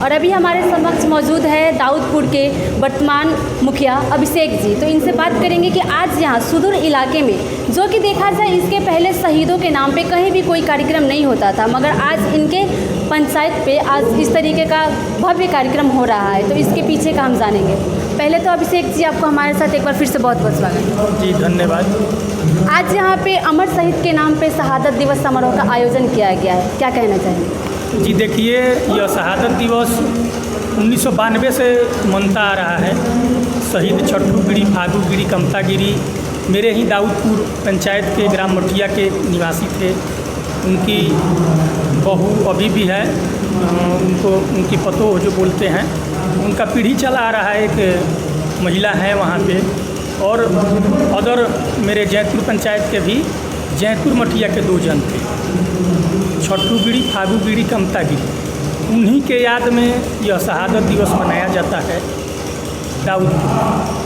और अभी हमारे समक्ष मौजूद है दाऊदपुर के वर्तमान मुखिया अभिषेक जी। तो इनसे बात करेंगे कि आज यहाँ सुदूर इलाके में जो कि देखा जाए इसके पहले शहीदों के नाम पे कहीं भी कोई कार्यक्रम नहीं होता था, मगर आज इनके पंचायत पे आज इस तरीके का भव्य कार्यक्रम हो रहा है। तो इसके पीछे का हम जानेंगे। पहले तो अभिषेक जी आपको हमारे साथ एक बार फिर से बहुत बहुत स्वागत। जी धन्यवाद। आज यहाँ पे अमर शहीद के नाम पे शहादत दिवस समारोह का आयोजन किया गया है, क्या कहना चाहेंगे? जी देखिए, यह शहादत दिवस 1992 से मनता आ रहा है। शहीद छट्टू गिरी, फागू गिरी, कमता गिरी मेरे ही दाऊदपुर पंचायत के ग्राम मटिया के निवासी थे। उनकी बहू अभी भी है, उनकी पतोह जो बोलते हैं, उनका पीढ़ी चला आ रहा है। एक महिला है वहाँ पे, और अदर मेरे जैतपुर पंचायत के भी जैतपुर मटिया के 2 जन थे, छट्टू गिरी, फागू गिरी, कमता गिरी। उन्हीं के याद में यह शहादत दिवस मनाया जाता है दाऊदपुर।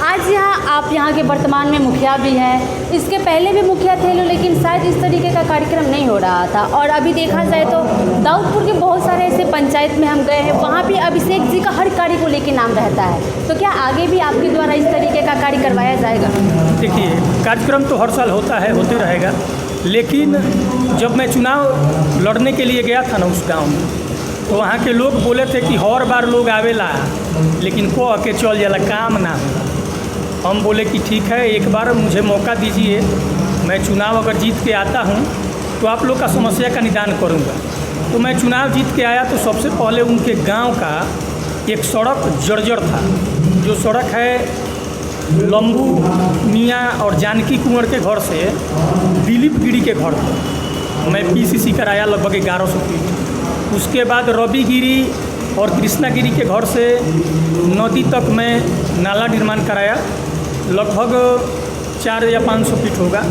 आज आप यहाँ के वर्तमान में मुखिया भी हैं, इसके पहले भी मुखिया थे लेकिन शायद इस तरीके का कार्यक्रम नहीं हो रहा था। और अभी देखा जाए तो दाऊदपुर के बहुत सारे ऐसे पंचायत में हम गए हैं, वहाँ भी अभिषेक जी का हर कार्य को लेकर नाम रहता है। तो क्या आगे भी आपके द्वारा इस तरीके का कार्य करवाया जाएगा? देखिए, कार्यक्रम तो हर साल होता है, होते रहेगा, लेकिन जब मैं चुनाव लड़ने के लिए गया था ना उस गाँव में, तो वहाँ के लोग बोले थे कि हर बार लोग आवेला लेकिन कह के चल जाला, काम ना हो। हम बोले कि ठीक है, एक बार मुझे मौका दीजिए, मैं चुनाव अगर जीत के आता हूँ तो आप लोग का समस्या का निदान करूँगा। तो मैं चुनाव जीत के आया तो सबसे पहले उनके गांव का एक सड़क जर्जर था, जो सड़क है लंबू मियाँ और जानकी कुंवर के घर से दिलीप गिरी के घर तक मैं पीसीसी कराया लगभग 1100 फीट। उसके बाद रवि गिरी और कृष्णा गिरी के घर से नदी तक मैं नाला निर्माण कराया, लगभग 400 या 500 फीट होगा।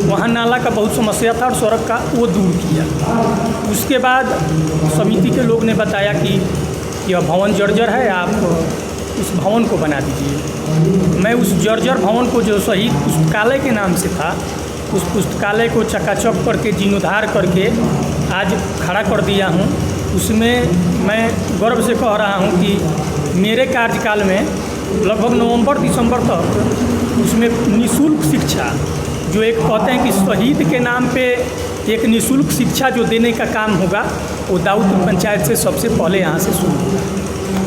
वहाँ नाला का बहुत समस्या था और सड़क का वो दूर किया। उसके बाद समिति के लोग ने बताया कि यह भवन जर्जर है, आप उस भवन को बना दीजिए। मैं उस जर्जर भवन को, जो शहीद पुस्तकालय के नाम से था, उस पुस्तकालय को चकाचक करके जीर्णोद्धार करके आज खड़ा कर दिया हूँ। उसमें मैं गर्व से कह रहा हूँ कि मेरे कार्यकाल में लगभग नवंबर-दिसंबर तक उसमें निःशुल्क शिक्षा, जो एक कहते हैं कि शहीद के नाम पे एक निःशुल्क शिक्षा जो देने का काम होगा, वो दाऊदपुर पंचायत से सबसे पहले यहाँ से शुरू होगा।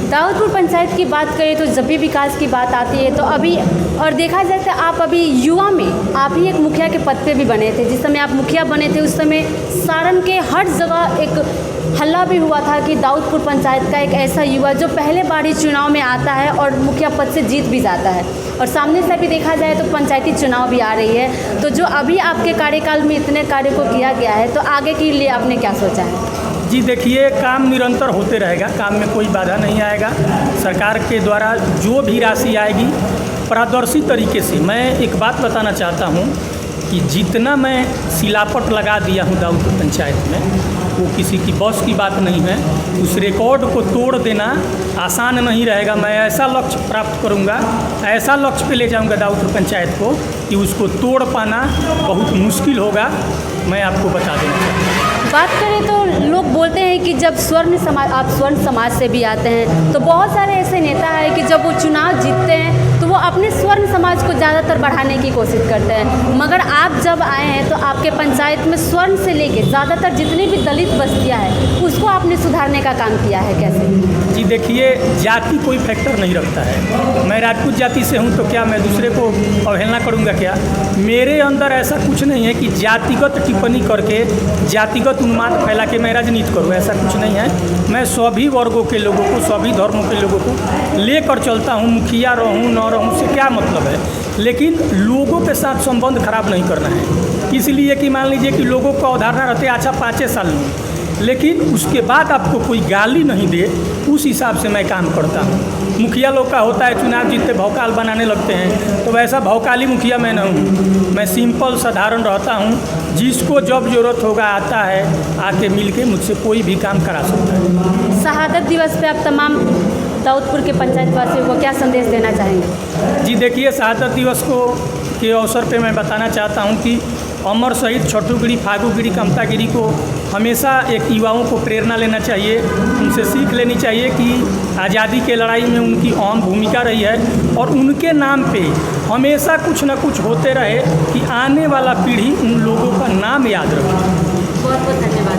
दाऊदपुर पंचायत की बात करें तो जब भी विकास की बात आती है तो अभी, और देखा जाए तो आप अभी युवा में आप ही एक मुखिया के पद पे भी बने थे। जिस समय आप मुखिया बने थे उस समय सारण के हर जगह एक हल्ला भी हुआ था कि दाऊदपुर पंचायत का एक ऐसा युवा जो पहले बार ही चुनाव में आता है और मुखिया पद से जीत भी जाता है। और सामने से भी देखा जाए तो पंचायती चुनाव भी आ रही है, तो जो अभी आपके कार्यकाल में इतने कार्य को किया गया है, तो आगे के लिए आपने क्या सोचा है? जी देखिए, काम निरंतर होते रहेगा, काम में कोई बाधा नहीं आएगा। सरकार के द्वारा जो भी राशि आएगी पारदर्शी तरीके से, मैं एक बात बताना चाहता हूँ कि जितना मैं सिलापट लगा दिया हूँ दाऊदपुर पंचायत में, वो किसी की बस की बात नहीं है। उस रिकॉर्ड को तोड़ देना आसान नहीं रहेगा। मैं ऐसा लक्ष्य प्राप्त करूँगा, ऐसा लक्ष्य पे ले जाऊँगा दाऊदपुर पंचायत को कि उसको तोड़ पाना बहुत मुश्किल होगा। मैं आपको बता देना चाहूँगा। बात करें तो लोग बोलते हैं कि जब स्वर्ण समाज, आप स्वर्ण समाज से भी आते हैं, तो बहुत सारे ऐसे नेता हैं कि जब वो चुनाव जीतते हैं तो वो अपने स्वर्ण समाज को ज़्यादातर बढ़ाने की कोशिश करते हैं, मगर आप जब आए हैं तो आपके पंचायत में स्वर्ण से लेके ज़्यादातर जितनी भी दलित बस्तियाँ हैं उसको आपने सुधारने का काम किया है, कैसे? जी देखिए, जाति कोई फैक्टर नहीं रखता है। मैं राजपूत जाति से हूँ, तो क्या मैं दूसरे को अवहेलना करूँगा क्या? मेरे अंदर ऐसा कुछ नहीं है कि जातिगत टिप्पणी करके जातिगत उन्माद फैला के मैं राजनीति करूँ, ऐसा कुछ नहीं है। मैं सभी वर्गों के लोगों को, सभी धर्मों के लोगों को लेकर चलता हूँ। मुखिया रहूँ न रहूँ से क्या मतलब है, लेकिन लोगों के साथ संबंध खराब नहीं करना है। इसलिए कि मान लीजिए कि लोगों को अवधारणा रहती है अच्छा 5 साल में, लेकिन उसके बाद आपको कोई गाली नहीं दे, उस हिसाब से मैं काम करता हूँ। मुखिया लोग का होता है चुनाव जीतते भौकाल बनाने लगते हैं, तो वैसा भौकाली मुखिया मैं नहीं हूँ। मैं सिंपल साधारण रहता हूँ। जिसको जब ज़रूरत होगा आता है, आके मिल के मुझसे कोई भी काम करा सकता है। शहादत दिवस पे आप तमाम दाऊदपुर के पंचायत वासियों को क्या संदेश देना चाहेंगे? जी देखिए, शहादत दिवस के अवसर पे मैं बताना चाहता हूँ कि अमर शहीद छट्टू गिरी, फागू गिरी, कमता गिरी को हमेशा एक युवाओं को प्रेरणा लेना चाहिए, उनसे सीख लेनी चाहिए कि आज़ादी के लड़ाई में उनकी अहम भूमिका रही है और उनके नाम पे हमेशा कुछ न कुछ होते रहे कि आने वाला पीढ़ी उन लोगों का नाम याद रखे। बहुत बहुत धन्यवाद।